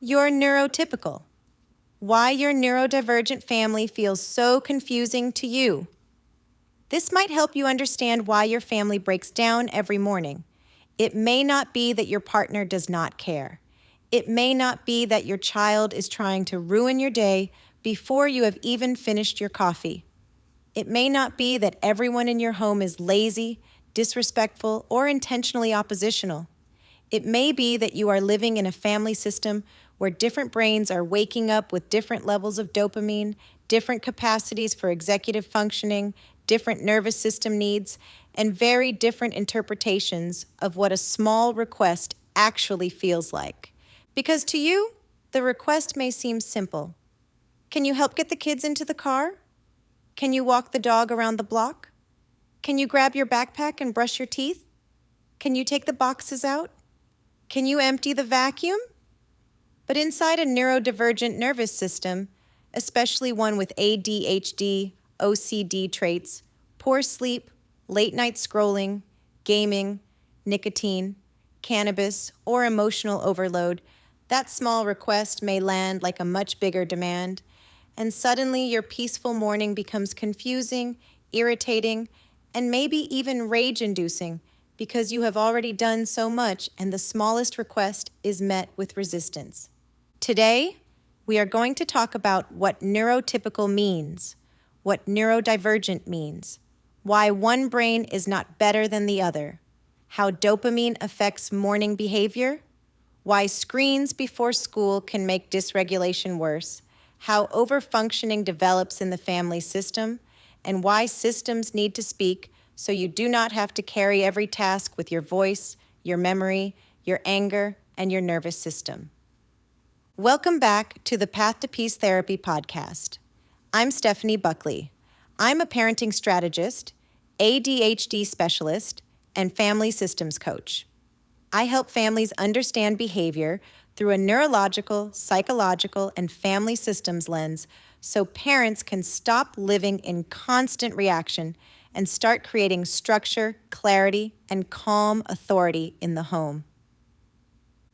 You're neurotypical. Why your neurodivergent family feels so confusing to you. This might help you understand why your family breaks down every morning. It may not be that your partner does not care. It may not be that your child is trying to ruin your day before you have even finished your coffee. It may not be that everyone in your home is lazy, disrespectful, or intentionally oppositional. It may be that you are living in a family system where different brains are waking up with different levels of dopamine, different capacities for executive functioning, different nervous system needs, and very different interpretations of what a small request actually feels like. Because to you, the request may seem simple. Can you help get the kids into the car? Can you walk the dog around the block? Can you grab your backpack and brush your teeth? Can you take the boxes out? Can you empty the vacuum? But inside a neurodivergent nervous system, especially one with ADHD, OCD traits, poor sleep, late-night scrolling, gaming, nicotine, cannabis, or emotional overload, that small request may land like a much bigger demand, and suddenly your peaceful morning becomes confusing, irritating, and maybe even rage-inducing because you have already done so much and the smallest request is met with resistance. Today, we are going to talk about what neurotypical means, what neurodivergent means, why one brain is not better than the other, how dopamine affects morning behavior, why screens before school can make dysregulation worse, how overfunctioning develops in the family system, and why systems need to speak so you do not have to carry every task with your voice, your memory, your anger, and your nervous system. Welcome back to the Path to Peace Therapy podcast. I'm Stephanie Buckley. I'm a parenting strategist, ADHD specialist, and family systems coach. I help families understand behavior through a neurological, psychological, and family systems lens so parents can stop living in constant reaction and start creating structure, clarity, and calm authority in the home.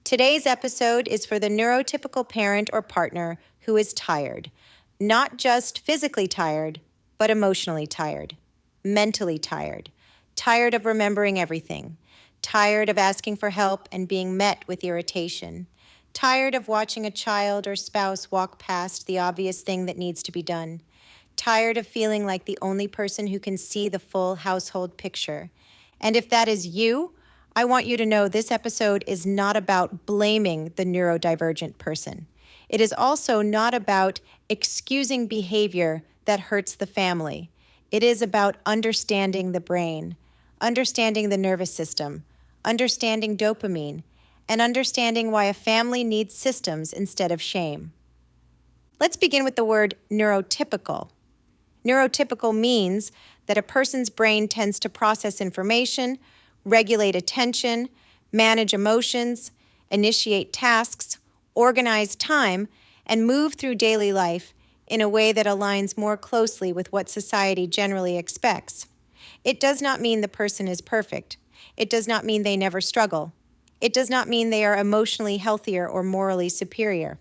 Today's episode is for the neurotypical parent or partner who is tired, not just physically tired, but emotionally tired, mentally tired, tired of remembering everything, tired of asking for help and being met with irritation, tired of watching a child or spouse walk past the obvious thing that needs to be done, tired of feeling like the only person who can see the full household picture. And if that is you, I want you to know this episode is not about blaming the neurodivergent person. It is also not about excusing behavior that hurts the family. It is about understanding the brain, understanding the nervous system, understanding dopamine, and understanding why a family needs systems instead of shame. Let's begin with the word neurotypical. Neurotypical means that a person's brain tends to process information, regulate attention, manage emotions, initiate tasks, organize time, and move through daily life in a way that aligns more closely with what society generally expects. It does not mean the person is perfect. It does not mean they never struggle. It does not mean they are emotionally healthier or morally superior.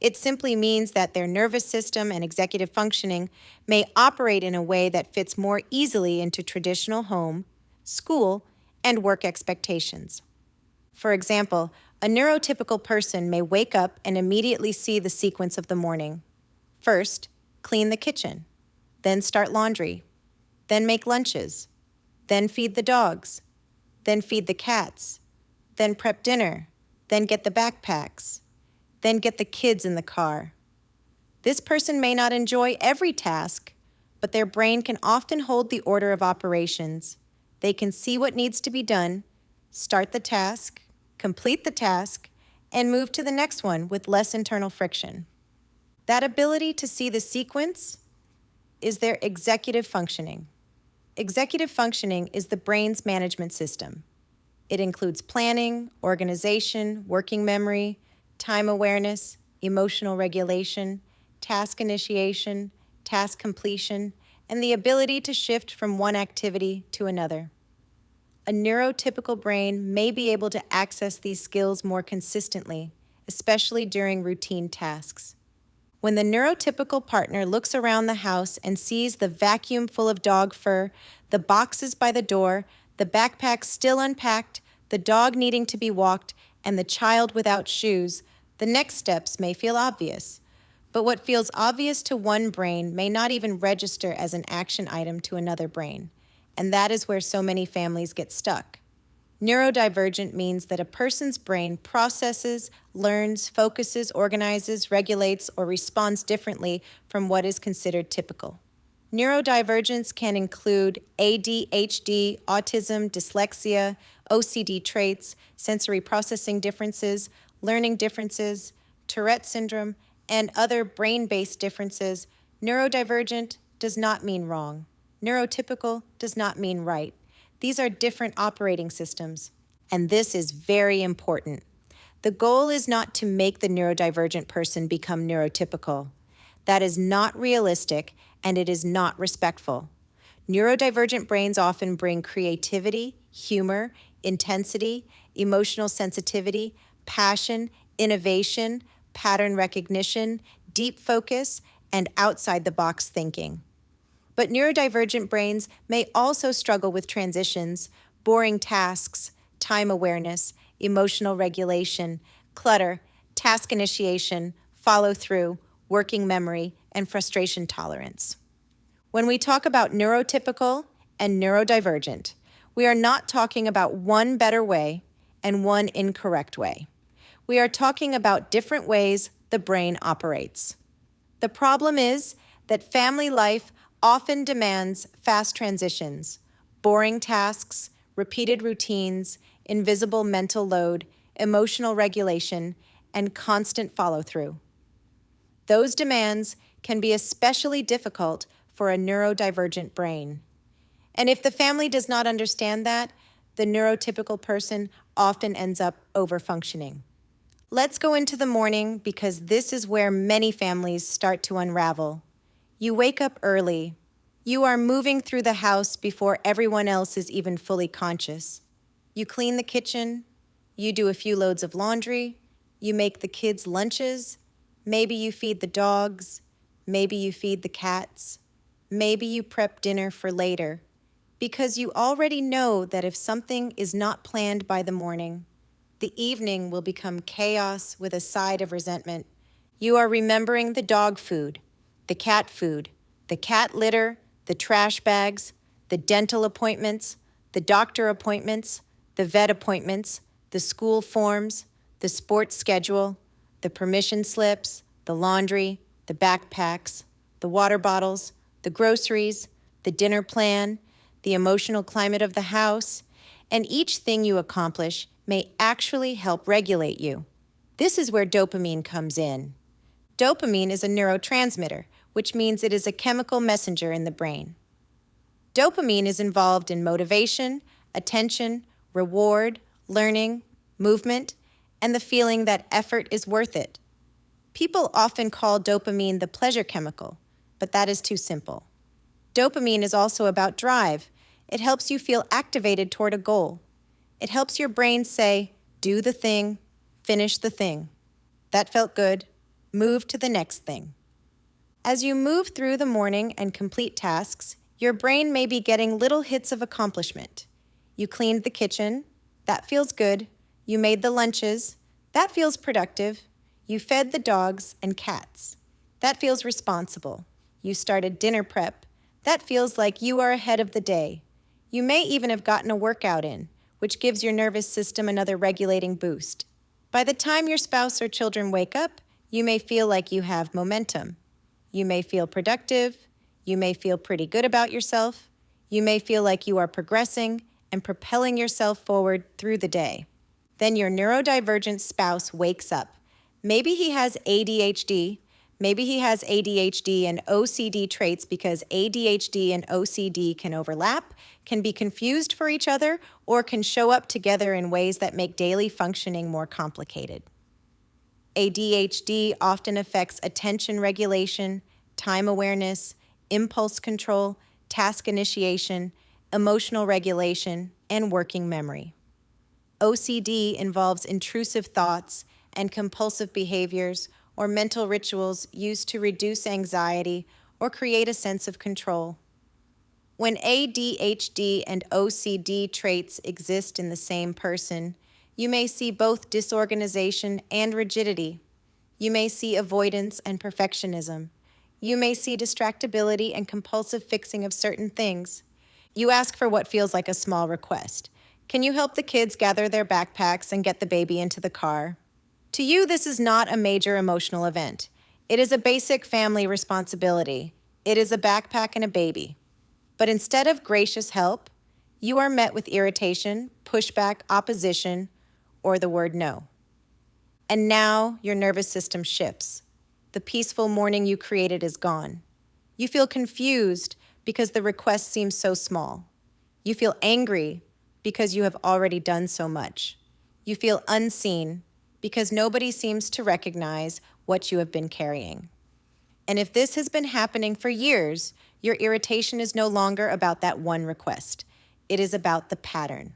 It simply means that their nervous system and executive functioning may operate in a way that fits more easily into traditional home, school, and work expectations. For example, a neurotypical person may wake up and immediately see the sequence of the morning. First, clean the kitchen, then start laundry, then make lunches, then feed the dogs, then feed the cats, then prep dinner, then get the backpacks, then get the kids in the car. This person may not enjoy every task, but their brain can often hold the order of operations. They can see what needs to be done, start the task, complete the task, and move to the next one with less internal friction. That ability to see the sequence is their executive functioning. Executive functioning is the brain's management system. It includes planning, organization, working memory, time awareness, emotional regulation, task initiation, task completion, and the ability to shift from one activity to another. A neurotypical brain may be able to access these skills more consistently especially during routine tasks. When the neurotypical partner looks around the house and sees the vacuum full of dog fur, the boxes by the door, the backpack still unpacked, the dog needing to be walked, and the child without shoes, the next steps may feel obvious. But what feels obvious to one brain may not even register as an action item to another brain. And that is where so many families get stuck. Neurodivergent means that a person's brain processes, learns, focuses, organizes, regulates, or responds differently from what is considered typical. Neurodivergence can include ADHD, autism, dyslexia, OCD traits, sensory processing differences, learning differences, Tourette syndrome, and other brain-based differences. Neurodivergent does not mean wrong. Neurotypical does not mean right. These are different operating systems, and this is very important. The goal is not to make the neurodivergent person become neurotypical. That is not realistic, and it is not respectful. Neurodivergent brains often bring creativity, humor, intensity, emotional sensitivity, passion, innovation, pattern recognition, deep focus, and outside-the-box thinking. But neurodivergent brains may also struggle with transitions, boring tasks, time awareness, emotional regulation, clutter, task initiation, follow-through, working memory, and frustration tolerance. When we talk about neurotypical and neurodivergent, we are not talking about one better way and one incorrect way. We are talking about different ways the brain operates. The problem is that family life often demands fast transitions, boring tasks, repeated routines, invisible mental load, emotional regulation, and constant follow-through. Those demands can be especially difficult for a neurodivergent brain. And if the family does not understand that, the neurotypical person often ends up overfunctioning. Let's go into the morning because this is where many families start to unravel. You wake up early. You are moving through the house before everyone else is even fully conscious. You clean the kitchen. You do a few loads of laundry. You make the kids' lunches. Maybe you feed the dogs. Maybe you feed the cats. Maybe you prep dinner for later. Because you already know that if something is not planned by the morning, the evening will become chaos with a side of resentment. You are remembering the dog food, the cat litter, the trash bags, the dental appointments, the doctor appointments, the vet appointments, the school forms, the sports schedule, the permission slips, the laundry, the backpacks, the water bottles, the groceries, the dinner plan, the emotional climate of the house, and each thing you accomplish may actually help regulate you. This is where dopamine comes in. Dopamine is a neurotransmitter, which means it is a chemical messenger in the brain. Dopamine is involved in motivation, attention, reward, learning, movement, and the feeling that effort is worth it. People often call dopamine the pleasure chemical, but that is too simple. Dopamine is also about drive. It helps you feel activated toward a goal. It helps your brain say, do the thing, finish the thing. That felt good. Move to the next thing. As you move through the morning and complete tasks, your brain may be getting little hits of accomplishment. You cleaned the kitchen. That feels good. You made the lunches. That feels productive. You fed the dogs and cats. That feels responsible. You started dinner prep. That feels like you are ahead of the day. You may even have gotten a workout in, which gives your nervous system another regulating boost. By the time your spouse or children wake up, you may feel like you have momentum. You may feel productive. You may feel pretty good about yourself. You may feel like you are progressing and propelling yourself forward through the day. Then your neurodivergent spouse wakes up. Maybe he has ADHD. Maybe he has ADHD and OCD traits because ADHD and OCD can overlap, can be confused for each other, or can show up together in ways that make daily functioning more complicated. ADHD often affects attention regulation, time awareness, impulse control, task initiation, emotional regulation, and working memory. OCD involves intrusive thoughts, and compulsive behaviors or mental rituals used to reduce anxiety or create a sense of control. When ADHD and OCD traits exist in the same person, you may see both disorganization and rigidity. You may see avoidance and perfectionism. You may see distractibility and compulsive fixing of certain things. You ask for what feels like a small request. Can you help the kids gather their backpacks and get the baby into the car? To you, this is not a major emotional event. It is a basic family responsibility. It is a backpack and a baby. But instead of gracious help, you are met with irritation, pushback, opposition, or the word no. And now your nervous system shifts. The peaceful morning you created is gone. You feel confused because the request seems so small. You feel angry because you have already done so much. You feel unseen because nobody seems to recognize what you have been carrying. And if this has been happening for years, your irritation is no longer about that one request. It is about the pattern.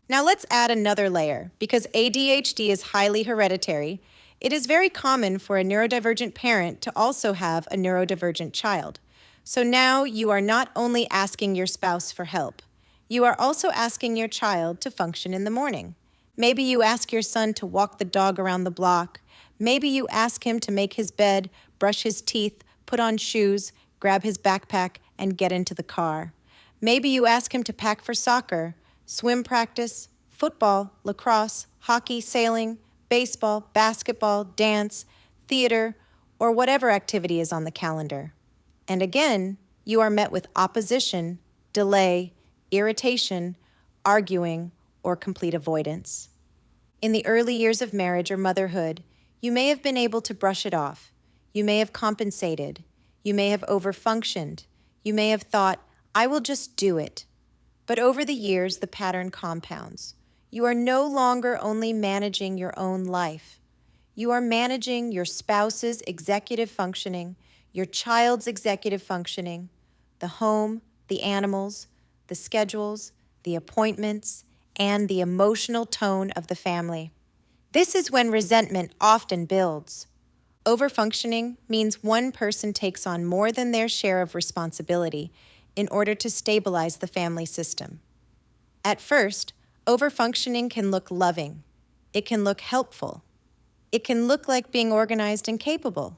Now let's add another layer. Because ADHD is highly hereditary, it is very common for a neurodivergent parent to also have a neurodivergent child. So now you are not only asking your spouse for help, you are also asking your child to function in the morning. Maybe you ask your son to walk the dog around the block. Maybe you ask him to make his bed, brush his teeth, put on shoes, grab his backpack, and get into the car. Maybe you ask him to pack for soccer, swim practice, football, lacrosse, hockey, sailing, baseball, basketball, dance, theater, or whatever activity is on the calendar. And again, you are met with opposition, delay, irritation, arguing, or complete avoidance. In the early years of marriage or motherhood, you may have been able to brush it off. You may have compensated. You may have overfunctioned. You may have thought, I will just do it. But over the years, the pattern compounds. You are no longer only managing your own life. You are managing your spouse's executive functioning, your child's executive functioning, the home, the animals, the schedules, the appointments, and the emotional tone of the family. This is when resentment often builds. Overfunctioning means one person takes on more than their share of responsibility in order to stabilize the family system. At first, overfunctioning can look loving. It can look helpful. It can look like being organized and capable.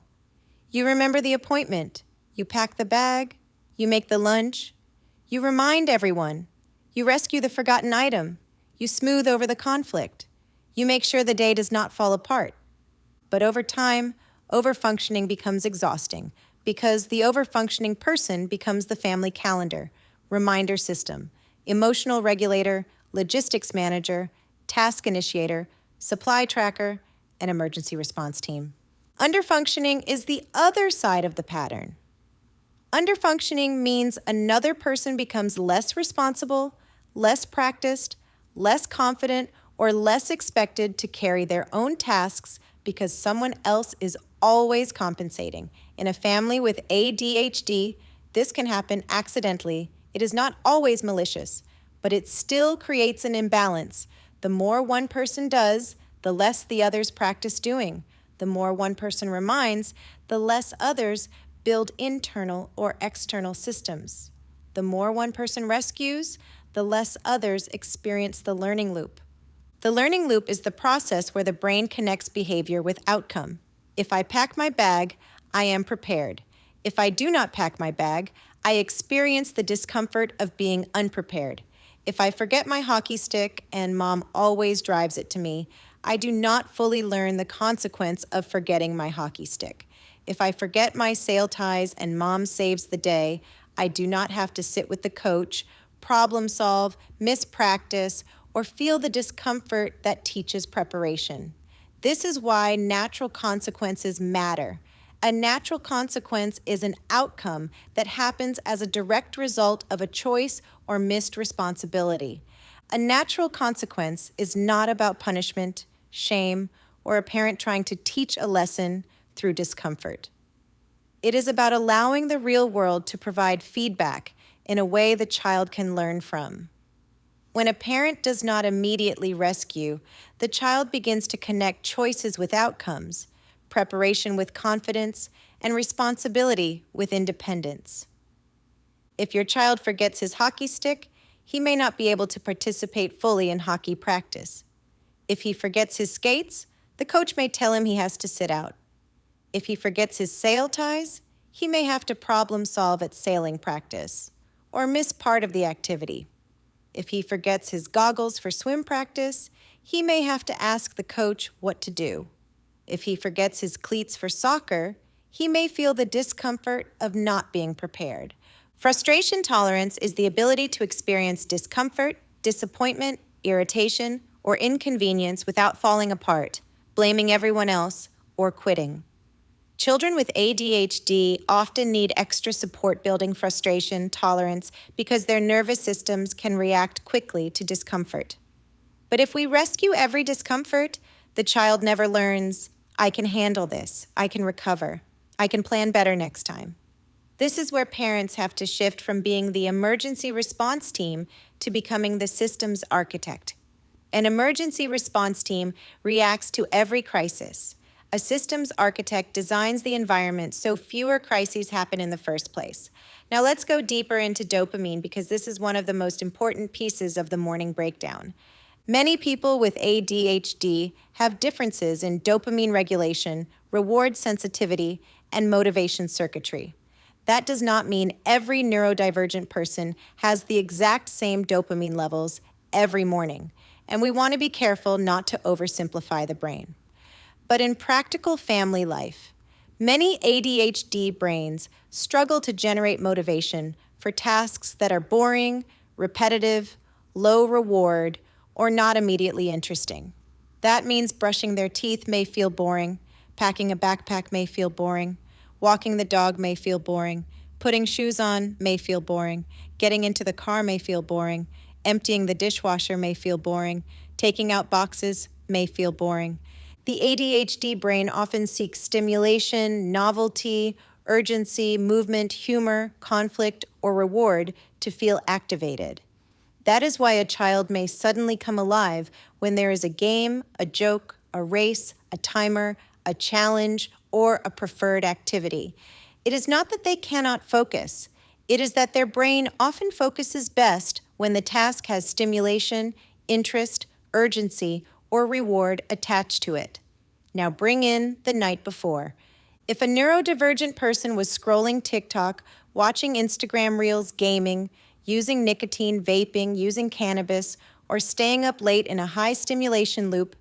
You remember the appointment. You pack the bag. You make the lunch. You remind everyone. You rescue the forgotten item. You smooth over the conflict. You make sure the day does not fall apart. But over time, overfunctioning becomes exhausting because the overfunctioning person becomes the family calendar, reminder system, emotional regulator, logistics manager, task initiator, supply tracker, and emergency response team. Underfunctioning is the other side of the pattern. Underfunctioning means another person becomes less responsible, less practiced, less confident, or less expected to carry their own tasks because someone else is always compensating. In a family with ADHD, this can happen accidentally. It is not always malicious, but it still creates an imbalance. The more one person does, the less the others practice doing. The more one person reminds, the less others build internal or external systems. The more one person rescues, the less others experience the learning loop. The learning loop is the process where the brain connects behavior with outcome. If I pack my bag, I am prepared. If I do not pack my bag, I experience the discomfort of being unprepared. If I forget my hockey stick and mom always drives it to me, I do not fully learn the consequence of forgetting my hockey stick. If I forget my sail ties and mom saves the day, I do not have to sit with the coach, problem solve, miss practice, or feel the discomfort that teaches preparation. This is why natural consequences matter. A natural consequence is an outcome that happens as a direct result of a choice or missed responsibility. A natural consequence is not about punishment, shame, or a parent trying to teach a lesson through discomfort. It is about allowing the real world to provide feedback in a way the child can learn from. When a parent does not immediately rescue, the child begins to connect choices with outcomes, preparation with confidence, and responsibility with independence. If your child forgets his hockey stick, he may not be able to participate fully in hockey practice. If he forgets his skates, the coach may tell him he has to sit out. If he forgets his sail ties, he may have to problem solve at sailing practice or miss part of the activity. If he forgets his goggles for swim practice, he may have to ask the coach what to do. If he forgets his cleats for soccer, he may feel the discomfort of not being prepared. Frustration tolerance is the ability to experience discomfort, disappointment, irritation, or inconvenience without falling apart, blaming everyone else, or quitting. Children with ADHD often need extra support building frustration tolerance because their nervous systems can react quickly to discomfort. But if we rescue every discomfort, the child never learns, I can handle this, I can recover, I can plan better next time. This is where parents have to shift from being the emergency response team to becoming the systems architect. An emergency response team reacts to every crisis. A systems architect designs the environment so fewer crises happen in the first place. Now let's go deeper into dopamine because this is one of the most important pieces of the morning breakdown. Many people with ADHD have differences in dopamine regulation, reward sensitivity, and motivation circuitry. That does not mean every neurodivergent person has the exact same dopamine levels every morning, and we want to be careful not to oversimplify the brain. But in practical family life, many ADHD brains struggle to generate motivation for tasks that are boring, repetitive, low reward, or not immediately interesting. That means brushing their teeth may feel boring, packing a backpack may feel boring, walking the dog may feel boring, putting shoes on may feel boring, getting into the car may feel boring, emptying the dishwasher may feel boring, taking out boxes may feel boring. The ADHD brain often seeks stimulation, novelty, urgency, movement, humor, conflict, or reward to feel activated. That is why a child may suddenly come alive when there is a game, a joke, a race, a timer, a challenge, or a preferred activity. It is not that they cannot focus. It is that their brain often focuses best when the task has stimulation, interest, urgency, or reward attached to it. Now bring in the night before. If a neurodivergent person was scrolling TikTok, watching Instagram Reels, gaming, using nicotine, vaping, using cannabis, or staying up late in a high stimulation loop,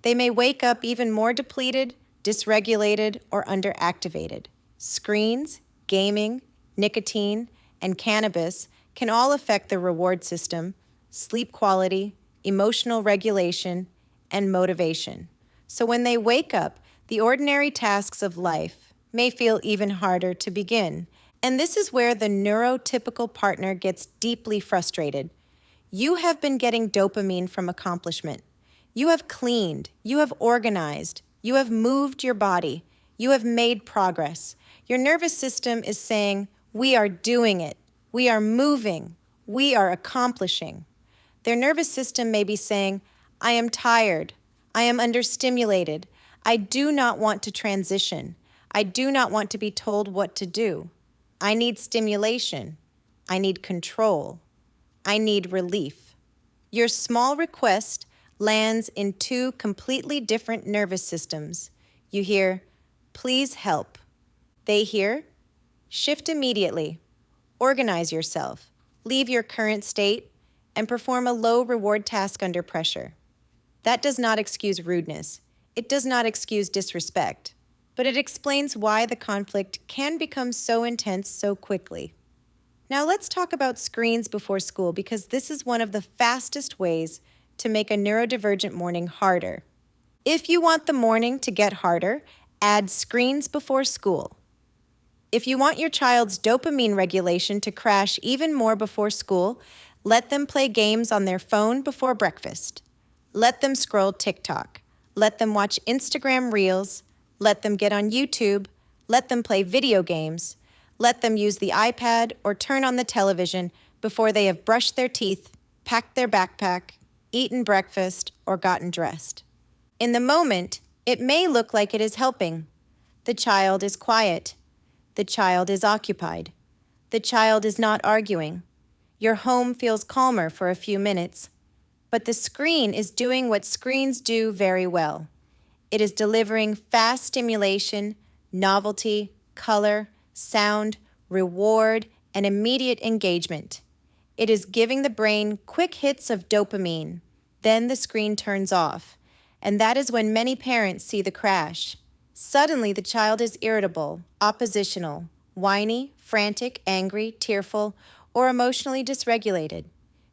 they may wake up even more depleted, dysregulated, or underactivated. Screens, gaming, nicotine, and cannabis can all affect the reward system, sleep quality, emotional regulation, and motivation. So when they wake up, the ordinary tasks of life may feel even harder to begin. And this is where the neurotypical partner gets deeply frustrated. You have been getting dopamine from accomplishment. You have cleaned, you have organized, you have moved your body, you have made progress. Your nervous system is saying, we are doing it, we are moving, we are accomplishing. Their nervous system may be saying, I am tired, I am understimulated, I do not want to transition, I do not want to be told what to do. I need stimulation, I need control, I need relief. Your small request lands in two completely different nervous systems. You hear, please help. They hear, shift immediately, organize yourself, leave your current state, and perform a low reward task under pressure. That does not excuse rudeness. It does not excuse disrespect, but it explains why the conflict can become so intense so quickly. Now let's talk about screens before school because this is one of the fastest ways to make a neurodivergent morning harder. If you want the morning to get harder, add screens before school. If you want your child's dopamine regulation to crash even more before school, let them play games on their phone before breakfast. Let them scroll TikTok. Let them watch Instagram Reels. Let them get on YouTube. Let them play video games. Let them use the iPad or turn on the television before they have brushed their teeth packed their backpack, eaten breakfast, or gotten dressed. In the moment, it may look like it is helping. The child is quiet. The child is occupied. The child is not arguing. Your home feels calmer for a few minutes. But the screen is doing what screens do very well. It is delivering fast stimulation, novelty, color, sound, reward, and immediate engagement. It is giving the brain quick hits of dopamine. Then the screen turns off. And that is when many parents see the crash. Suddenly, the child is irritable, oppositional, whiny, frantic, angry, tearful, or emotionally dysregulated.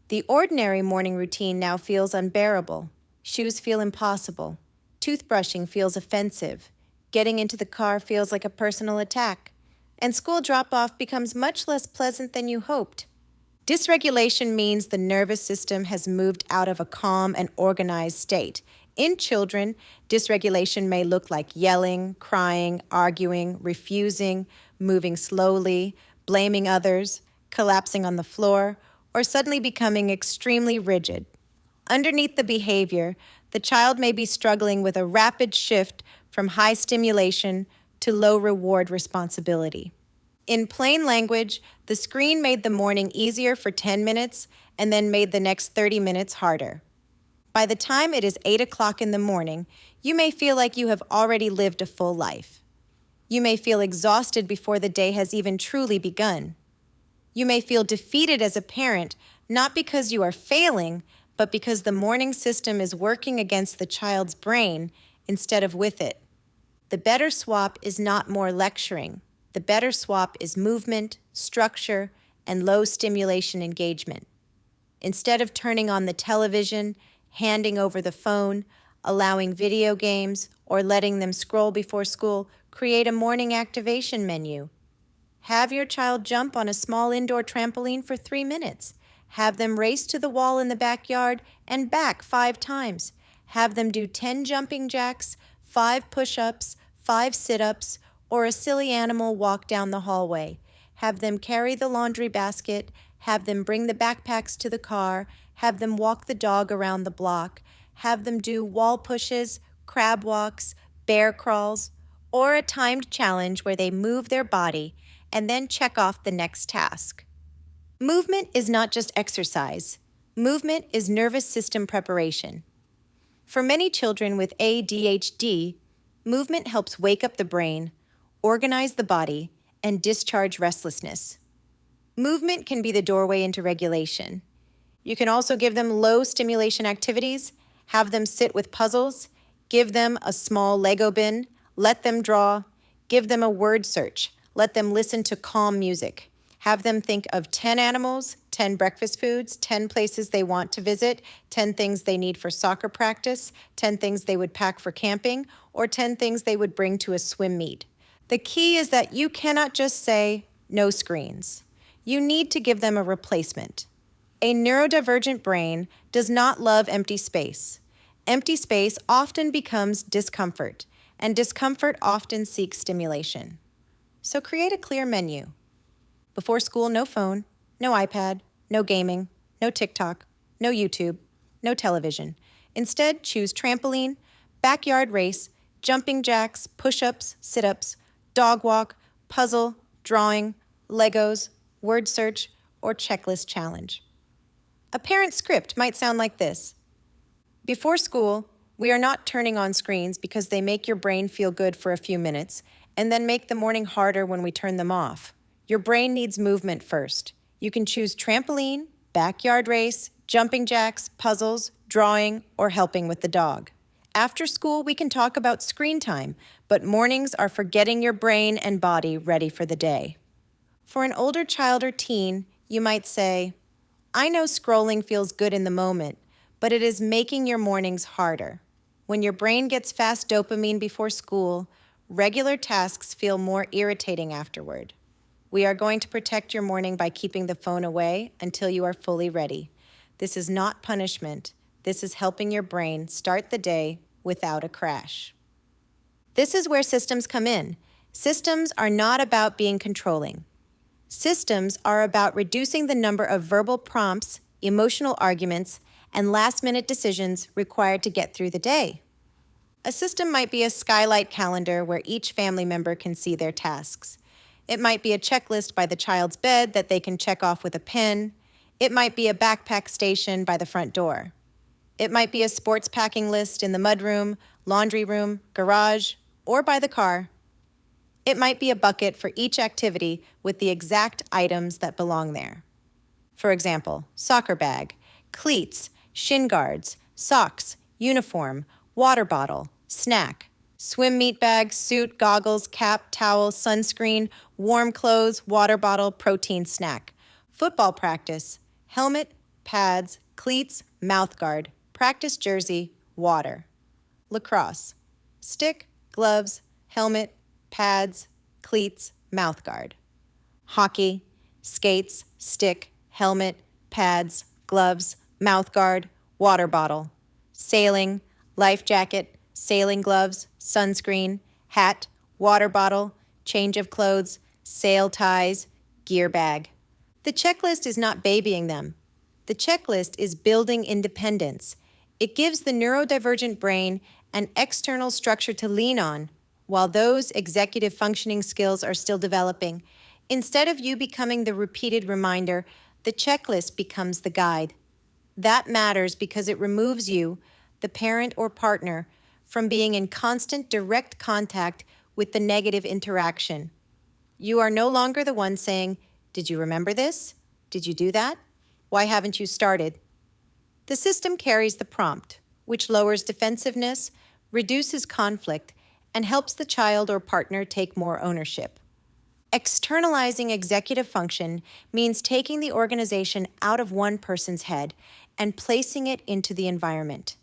The ordinary morning routine now feels unbearable. Shoes feel impossible. Toothbrushing feels offensive. Getting into the car feels like a personal attack. And school drop-off becomes much less pleasant than you hoped. Dysregulation means the nervous system has moved out of a calm and organized state. In children, dysregulation may look like yelling, crying, arguing, refusing, moving slowly, blaming others, collapsing on the floor, or suddenly becoming extremely rigid. Underneath the behavior, the child may be struggling with a rapid shift from high stimulation to low reward responsibility. In plain language, the screen made the morning easier for 10 minutes and then made the next 30 minutes harder. By the time it is 8 o'clock in the morning, you may feel like you have already lived a full life. You may feel exhausted before the day has even truly begun. You may feel defeated as a parent, not because you are failing, but because the morning system is working against the child's brain instead of with it. The better swap is not more lecturing. The better swap is movement, structure, and low stimulation engagement. Instead of turning on the television, handing over the phone, allowing video games, or letting them scroll before school, create a morning activation menu. Have your child jump on a small indoor trampoline for 3 minutes. Have them race to the wall in the backyard and back 5 times. Have them do 10 jumping jacks, 5 push-ups, 5 sit-ups, or a silly animal walk down the hallway. Have them carry the laundry basket. Have them bring the backpacks to the car. Have them walk the dog around the block. Have them do wall pushes, crab walks, bear crawls, or a timed challenge where they move their body and then check off the next task. Movement is not just exercise. Movement is nervous system preparation. For many children with ADHD, movement helps wake up the brain, organize the body, and discharge restlessness. Movement can be the doorway into regulation. You can also give them low stimulation activities, have them sit with puzzles, give them a small Lego bin, let them draw, give them a word search, let them listen to calm music. Have them think of 10 animals, 10 breakfast foods, 10 places they want to visit, 10 things they need for soccer practice, 10 things they would pack for camping, or 10 things they would bring to a swim meet. The key is that you cannot just say, no screens. You need to give them a replacement. A neurodivergent brain does not love empty space. Empty space often becomes discomfort, and discomfort often seeks stimulation. So create a clear menu. Before school, no phone, no iPad, no gaming, no TikTok, no YouTube, no television. Instead, choose trampoline, backyard race, jumping jacks, push-ups, sit-ups, dog walk, puzzle, drawing, Legos, word search, or checklist challenge. A parent script might sound like this. Before school, we are not turning on screens because they make your brain feel good for a few minutes and then make the morning harder when we turn them off. Your brain needs movement first. You can choose trampoline, backyard race, jumping jacks, puzzles, drawing, or helping with the dog. After school, we can talk about screen time, but mornings are for getting your brain and body ready for the day. For an older child or teen, you might say, I know scrolling feels good in the moment, but it is making your mornings harder. When your brain gets fast dopamine before school, regular tasks feel more irritating afterward. We are going to protect your morning by keeping the phone away until you are fully ready. This is not punishment. This is helping your brain start the day without a crash. This is where systems come in. Systems are not about being controlling. Systems are about reducing the number of verbal prompts emotional arguments, and last-minute decisions required to get through the day. A system might be a skylight calendar where each family member can see their tasks. It might be a checklist by the child's bed that they can check off with a pen. It might be a backpack station by the front door. It might be a sports packing list in the mudroom, laundry room, garage, or by the car. It might be a bucket for each activity with the exact items that belong there. For example, soccer bag, cleats, shin guards, socks, uniform, water bottle, snack, swim meet bag, suit, goggles, cap, towel, sunscreen, warm clothes, water bottle, protein snack, football practice, helmet, pads, cleats, mouth guard, practice jersey, water. Lacrosse, stick, gloves, helmet, pads, cleats, mouth guard. Hockey, skates, stick, helmet, pads, gloves, mouth guard, water bottle. Sailing, life jacket, sailing gloves, sunscreen, hat, water bottle, change of clothes, sail ties, gear bag. The checklist is not babying them. The checklist is building independence. It gives the neurodivergent brain an external structure to lean on while those executive functioning skills are still developing. Instead of you becoming the repeated reminder, the checklist becomes the guide. That matters because it removes you, the parent or partner, from being in constant direct contact with the negative interaction. You are no longer the one saying, "Did you remember this? Did you do that? Why haven't you started?" The system carries the prompt, which lowers defensiveness, reduces conflict, and helps the child or partner take more ownership. Externalizing executive function means taking the organization out of one person's head and placing it into the environment.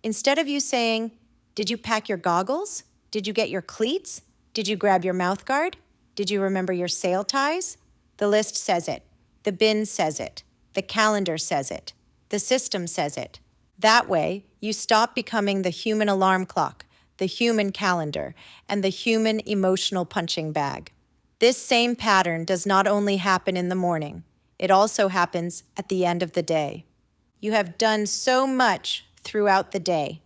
Instead of you saying, "Did you pack your goggles? Did you get your cleats? Did you grab your mouth guard? Did you remember your sail ties?" The list says it. The bin says it. The calendar says it. The system says it. That way, you stop becoming the human alarm clock, the human calendar, and the human emotional punching bag. This same pattern does not only happen in the morning, it also happens at the end of the day. You have done so much throughout the day.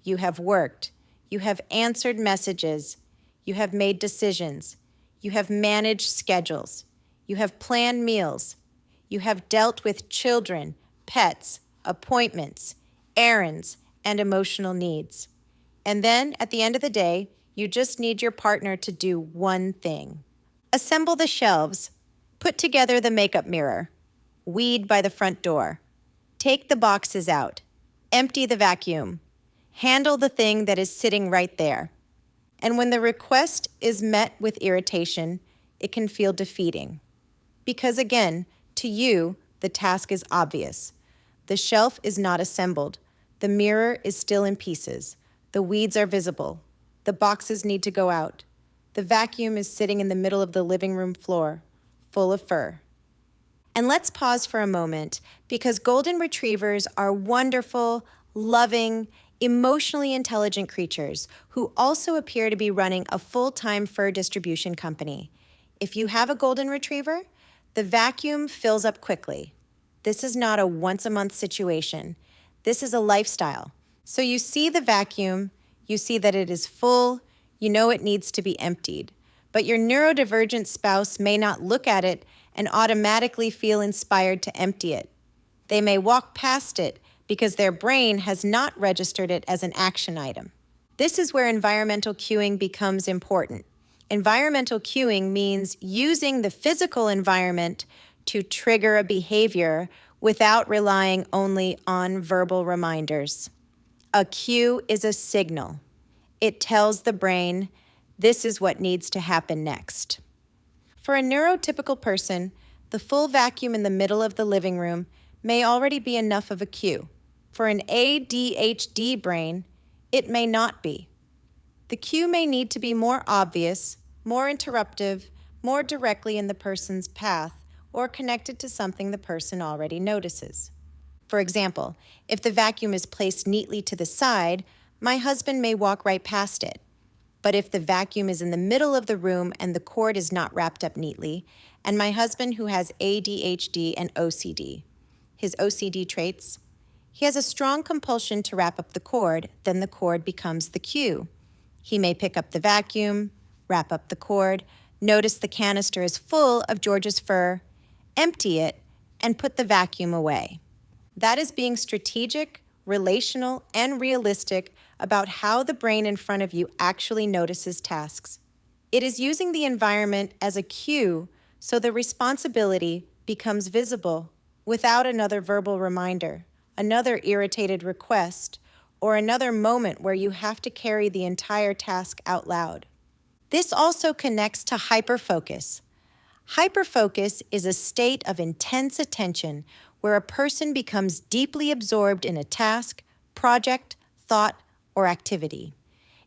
You have worked. You have answered messages. You have made decisions. You have managed schedules. You have planned meals. You have dealt with children, pets, appointments, errands, and emotional needs. And then, at the end of the day, you just need your partner to do one thing. Assemble the shelves. Put together the makeup mirror. Weed by the front door. Take the boxes out. Empty the vacuum. Handle the thing that is sitting right there. And when the request is met with irritation, it can feel defeating. Because again, to you, the task is obvious. The shelf is not assembled. The mirror is still in pieces. The weeds are visible. The boxes need to go out. The vacuum is sitting in the middle of the living room floor, full of fur. And let's pause for a moment, because golden retrievers are wonderful, loving, emotionally intelligent creatures who also appear to be running a full-time fur distribution company. If you have a golden retriever, the vacuum fills up quickly. This is not a once-a-month situation. This is a lifestyle. So you see the vacuum, you see that it is full, you know it needs to be emptied. But your neurodivergent spouse may not look at it and automatically feel inspired to empty it. They may walk past it because their brain has not registered it as an action item. This is where environmental cueing becomes important. Environmental cueing means using the physical environment to trigger a behavior without relying only on verbal reminders. A cue is a signal. It tells the brain, this is what needs to happen next. For a neurotypical person, the full vacuum in the middle of the living room may already be enough of a cue. For an ADHD brain, it may not be. The cue may need to be more obvious, more interruptive, more directly in the person's path, or connected to something the person already notices. For example, if the vacuum is placed neatly to the side, my husband may walk right past it. But if the vacuum is in the middle of the room and the cord is not wrapped up neatly, and my husband who has ADHD and OCD, his OCD traits. He has a strong compulsion to wrap up the cord, then the cord becomes the cue. He may pick up the vacuum, wrap up the cord, notice the canister is full of George's fur, empty it, and put the vacuum away. That is being strategic, relational, and realistic about how the brain in front of you actually notices tasks. It is using the environment as a cue so the responsibility becomes visible without another verbal reminder, another irritated request, or another moment where you have to carry the entire task out loud. This also connects to hyperfocus. Hyperfocus is a state of intense attention where a person becomes deeply absorbed in a task, project, thought, or activity.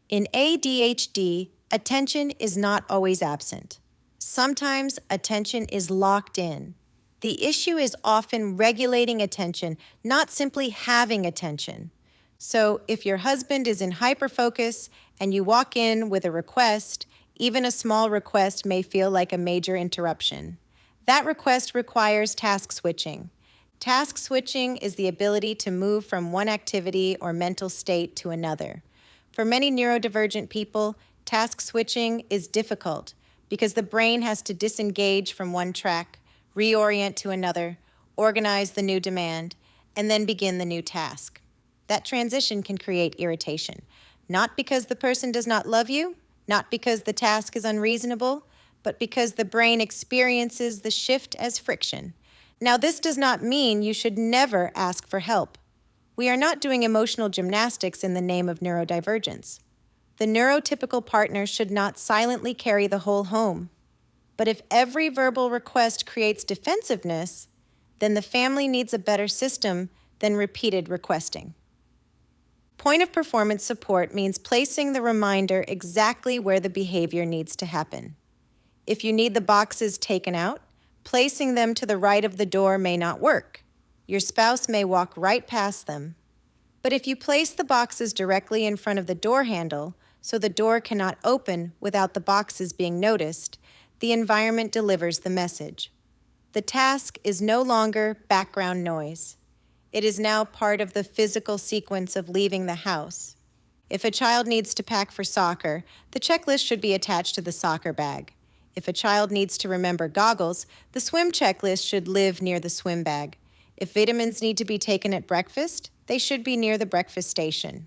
In ADHD, attention is not always absent. Sometimes attention is locked in. The issue is often regulating attention, not simply having attention. So if your husband is in hyperfocus and you walk in with a request, even a small request may feel like a major interruption. That request requires task switching. Task switching is the ability to move from one activity or mental state to another. For many neurodivergent people, task switching is difficult because the brain has to disengage from one track, reorient to another, organize the new demand, and then begin the new task. That transition can create irritation, not because the person does not love you, not because the task is unreasonable, but because the brain experiences the shift as friction. Now, this does not mean you should never ask for help. We are not doing emotional gymnastics in the name of neurodivergence. The neurotypical partner should not silently carry the whole home. But if every verbal request creates defensiveness, then the family needs a better system than repeated requesting. Point of performance support means placing the reminder exactly where the behavior needs to happen. If you need the boxes taken out, placing them to the right of the door may not work. Your spouse may walk right past them. But if you place the boxes directly in front of the door handle, so the door cannot open without the boxes being noticed, the environment delivers the message. The task is no longer background noise. It is now part of the physical sequence of leaving the house. If a child needs to pack for soccer, the checklist should be attached to the soccer bag. If a child needs to remember goggles, the swim checklist should live near the swim bag. If vitamins need to be taken at breakfast, they should be near the breakfast station.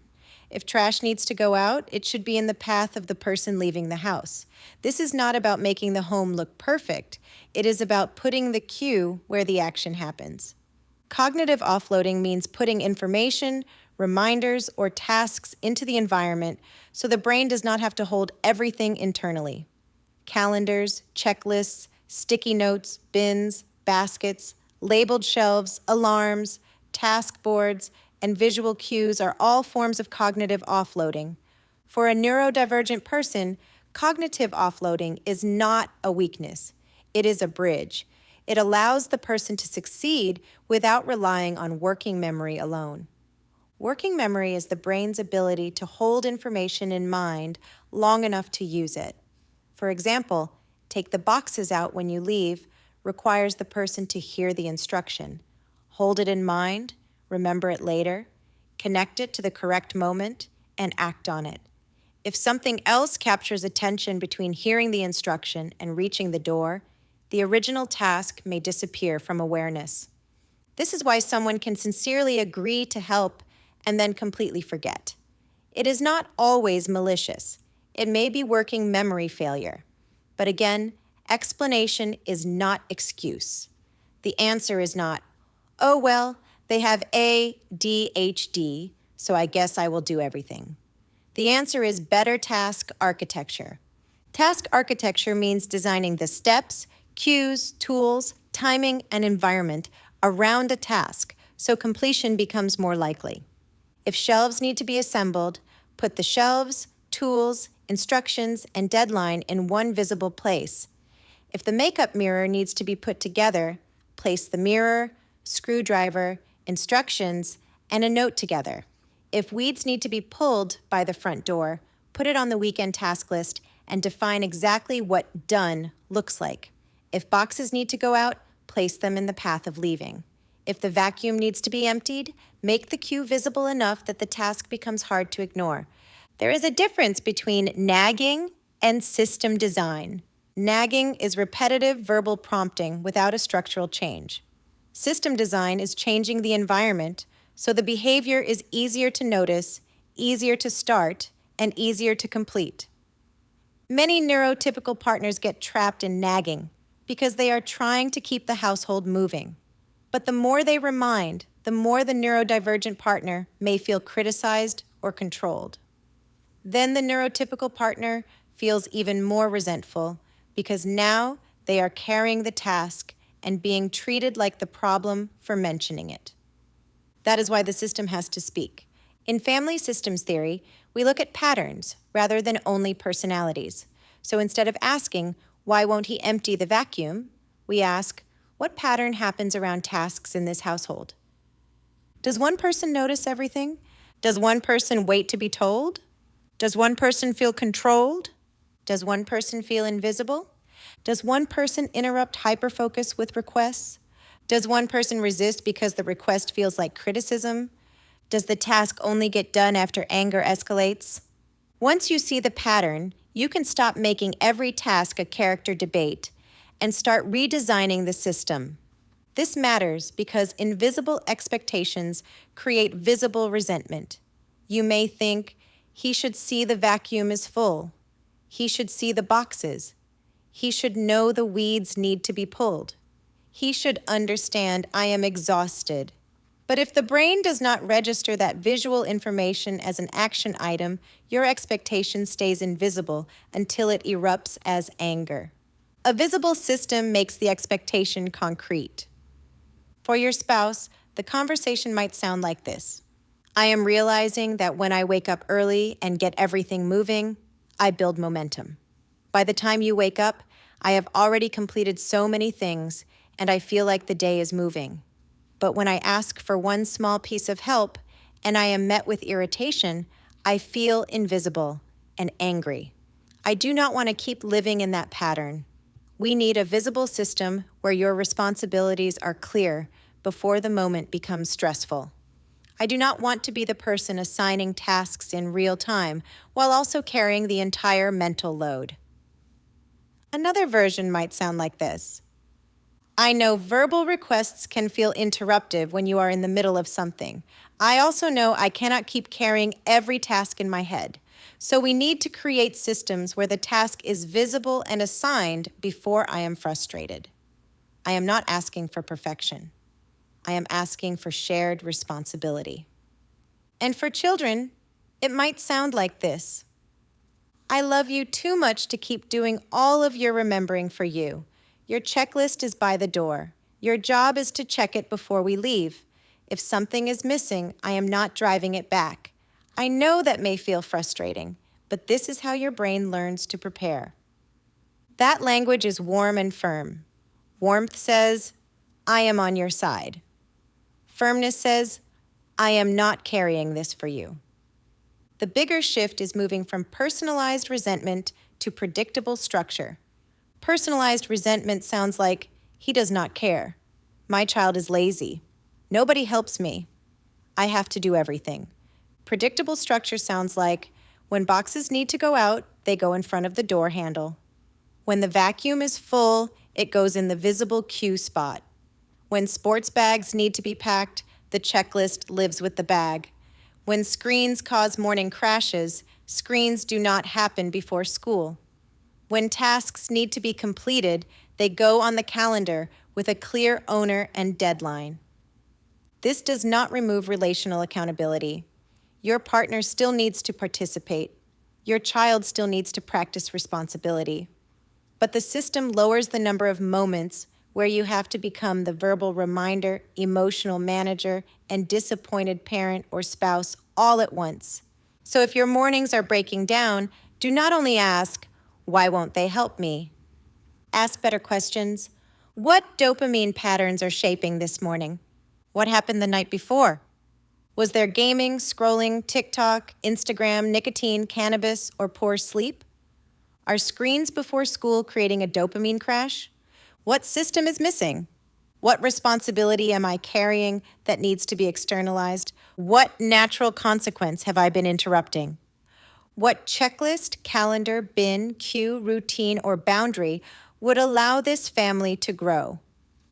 If trash needs to go out, it should be in the path of the person leaving the house. This is not about making the home look perfect. It is about putting the cue where the action happens. Cognitive offloading means putting information, reminders, or tasks into the environment so the brain does not have to hold everything internally. Calendars, checklists, sticky notes, bins, baskets, labeled shelves, alarms, task boards, and visual cues are all forms of cognitive offloading. For a neurodivergent person, cognitive offloading is not a weakness. It is a bridge. It allows the person to succeed without relying on working memory alone. Working memory is the brain's ability to hold information in mind long enough to use it. For example, take the boxes out when you leave requires the person to hear the instruction. Hold it in mind, remember it later, connect it to the correct moment, and act on it. If something else captures attention between hearing the instruction and reaching the door, the original task may disappear from awareness. This is why someone can sincerely agree to help and then completely forget. It is not always malicious. It may be working memory failure. But again, explanation is not excuse. The answer is not, oh well, they have ADHD, so I guess I will do everything. The answer is better task architecture. Task architecture means designing the steps, cues, tools, timing, and environment around a task so completion becomes more likely. If shelves need to be assembled, put the shelves, tools, instructions, and deadline in one visible place. If the makeup mirror needs to be put together, place the mirror, screwdriver, instructions, and a note together. If weeds need to be pulled by the front door, put it on the weekend task list and define exactly what done looks like. If boxes need to go out, place them in the path of leaving. If the vacuum needs to be emptied, make the cue visible enough that the task becomes hard to ignore. There is a difference between nagging and system design. Nagging is repetitive verbal prompting without a structural change. System design is changing the environment so the behavior is easier to notice, easier to start, and easier to complete. Many neurotypical partners get trapped in nagging because they are trying to keep the household moving. But the more they remind, the more the neurodivergent partner may feel criticized or controlled. Then the neurotypical partner feels even more resentful because now they are carrying the task and being treated like the problem for mentioning it. That is why the system has to speak. In family systems theory, we look at patterns rather than only personalities. So instead of asking, why won't he empty the vacuum, we ask, what pattern happens around tasks in this household? Does one person notice everything? Does one person wait to be told? Does one person feel controlled? Does one person feel invisible? Does one person interrupt hyperfocus with requests? Does one person resist because the request feels like criticism? Does the task only get done after anger escalates? Once you see the pattern, you can stop making every task a character debate and start redesigning the system. This matters because invisible expectations create visible resentment. You may think, he should see the vacuum is full. He should see the boxes. He should know the weeds need to be pulled. He should understand I am exhausted. But if the brain does not register that visual information as an action item, your expectation stays invisible until it erupts as anger. A visible system makes the expectation concrete. For your spouse, the conversation might sound like this. I am realizing that when I wake up early and get everything moving, I build momentum. By the time you wake up, I have already completed so many things, and I feel like the day is moving. But when I ask for one small piece of help and I am met with irritation, I feel invisible and angry. I do not want to keep living in that pattern. We need a visible system where your responsibilities are clear before the moment becomes stressful. I do not want to be the person assigning tasks in real time while also carrying the entire mental load. Another version might sound like this. I know verbal requests can feel interruptive when you are in the middle of something. I also know I cannot keep carrying every task in my head. So we need to create systems where the task is visible and assigned before I am frustrated. I am not asking for perfection. I am asking for shared responsibility. And for children, it might sound like this. I love you too much to keep doing all of your remembering for you. Your checklist is by the door. Your job is to check it before we leave. If something is missing, I am not driving it back. I know that may feel frustrating, but this is how your brain learns to prepare. That language is warm and firm. Warmth says, I am on your side. Firmness says, I am not carrying this for you. The bigger shift is moving from personalized resentment to predictable structure. Personalized resentment sounds like, he does not care. My child is lazy. Nobody helps me. I have to do everything. Predictable structure sounds like, when boxes need to go out, they go in front of the door handle. When the vacuum is full, it goes in the visible cue spot. When sports bags need to be packed, the checklist lives with the bag. When screens cause morning crashes, screens do not happen before school. When tasks need to be completed, they go on the calendar with a clear owner and deadline. This does not remove relational accountability. Your partner still needs to participate. Your child still needs to practice responsibility. But the system lowers the number of moments where you have to become the verbal reminder, emotional manager, and disappointed parent or spouse all at once. So if your mornings are breaking down, do not only ask, why won't they help me? Ask better questions. What dopamine patterns are shaping this morning? What happened the night before? Was there gaming, scrolling, TikTok, Instagram, nicotine, cannabis, or poor sleep? Are screens before school creating a dopamine crash? What system is missing? What responsibility am I carrying that needs to be externalized? What natural consequence have I been interrupting? What checklist, calendar, bin, cue, routine, or boundary would allow this family to grow?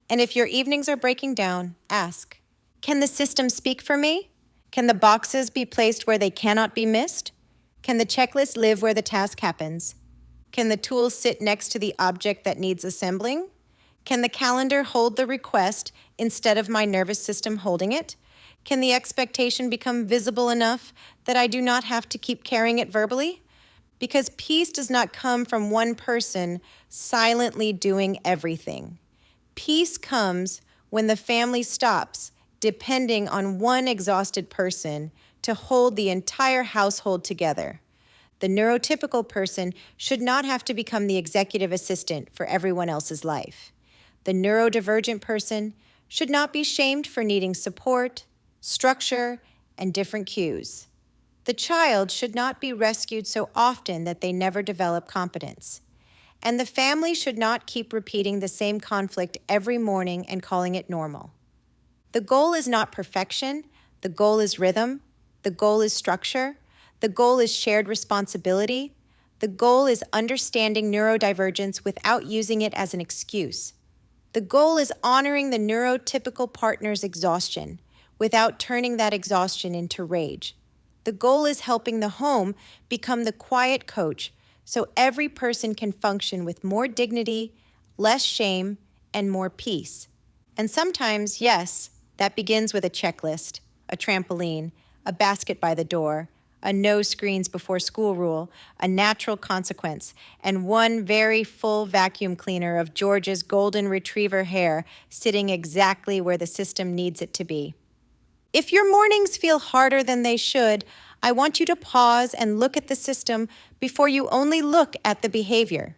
And if your evenings are breaking down, ask, can the system speak for me? Can the boxes be placed where they cannot be missed? Can the checklist live where the task happens? Can the tool sit next to the object that needs assembling? Can the calendar hold the request instead of my nervous system holding it? Can the expectation become visible enough that I do not have to keep carrying it verbally? Because peace does not come from one person silently doing everything. Peace comes when the family stops depending on one exhausted person to hold the entire household together. The neurotypical person should not have to become the executive assistant for everyone else's life. The neurodivergent person should not be shamed for needing support, structure, and different cues. The child should not be rescued so often that they never develop competence. And the family should not keep repeating the same conflict every morning and calling it normal. The goal is not perfection. The goal is rhythm. The goal is structure. The goal is shared responsibility. The goal is understanding neurodivergence without using it as an excuse. The goal is honoring the neurotypical partner's exhaustion without turning that exhaustion into rage. The goal is helping the home become the quiet coach so every person can function with more dignity, less shame, and more peace. And sometimes, yes, that begins with a checklist, a trampoline, a basket by the door, a no screens before school rule, a natural consequence, and one very full vacuum cleaner of George's golden retriever hair sitting exactly where the system needs it to be. If your mornings feel harder than they should, I want you to pause and look at the system before you only look at the behavior.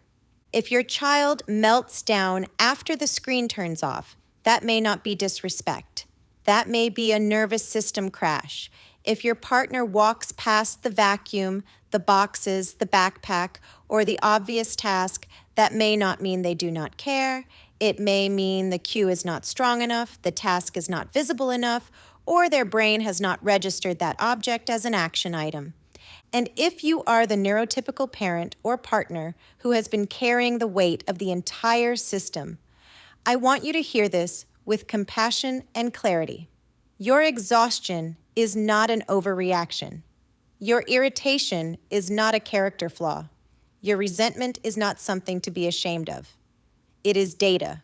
If your child melts down after the screen turns off, that may not be disrespect. That may be a nervous system crash. If your partner walks past the vacuum, the boxes, the backpack, or the obvious task, that may not mean they do not care. It may mean the cue is not strong enough, the task is not visible enough, or their brain has not registered that object as an action item. And if you are the neurotypical parent or partner who has been carrying the weight of the entire system, I want you to hear this with compassion and clarity. Your exhaustion is not an overreaction. Your irritation is not a character flaw. Your resentment is not something to be ashamed of. It is data.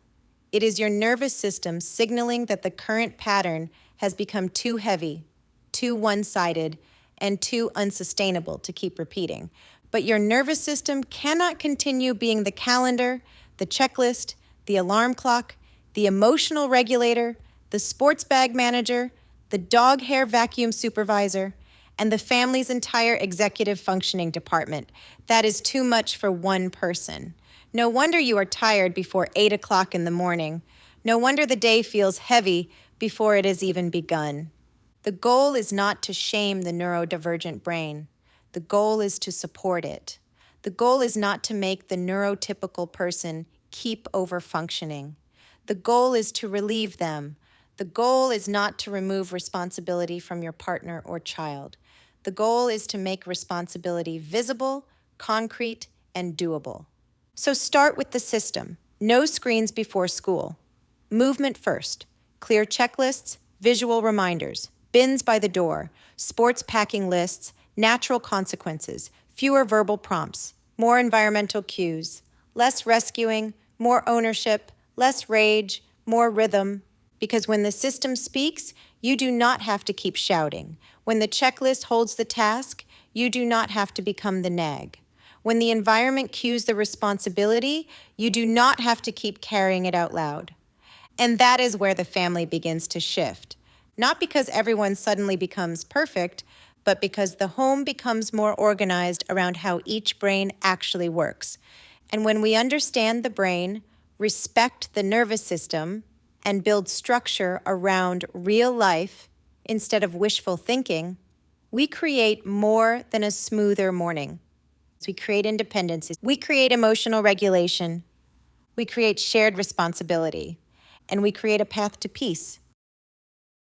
It is your nervous system signaling that the current pattern has become too heavy, too one-sided, and too unsustainable to keep repeating. But your nervous system cannot continue being the calendar, the checklist, the alarm clock, the emotional regulator, the sports bag manager, the dog hair vacuum supervisor, and the family's entire executive functioning department. That is too much for one person. No wonder you are tired before 8 o'clock in the morning. No wonder the day feels heavy before it has even begun. The goal is not to shame the neurodivergent brain. The goal is to support it. The goal is not to make the neurotypical person keep overfunctioning. The goal is to relieve them. The goal is not to remove responsibility from your partner or child. The goal is to make responsibility visible, concrete, and doable. So start with the system. No screens before school. Movement first. Clear checklists, visual reminders, bins by the door, sports packing lists, natural consequences, fewer verbal prompts, more environmental cues, less rescuing, more ownership, less rage, more rhythm. Because when the system speaks, you do not have to keep shouting. When the checklist holds the task, you do not have to become the nag. When the environment cues the responsibility, you do not have to keep carrying it out loud. And that is where the family begins to shift. Not because everyone suddenly becomes perfect, but because the home becomes more organized around how each brain actually works. And when we understand the brain, respect the nervous system, and build structure around real life instead of wishful thinking, we create more than a smoother morning. We create independence. We create emotional regulation. We create shared responsibility. and we create a path to peace.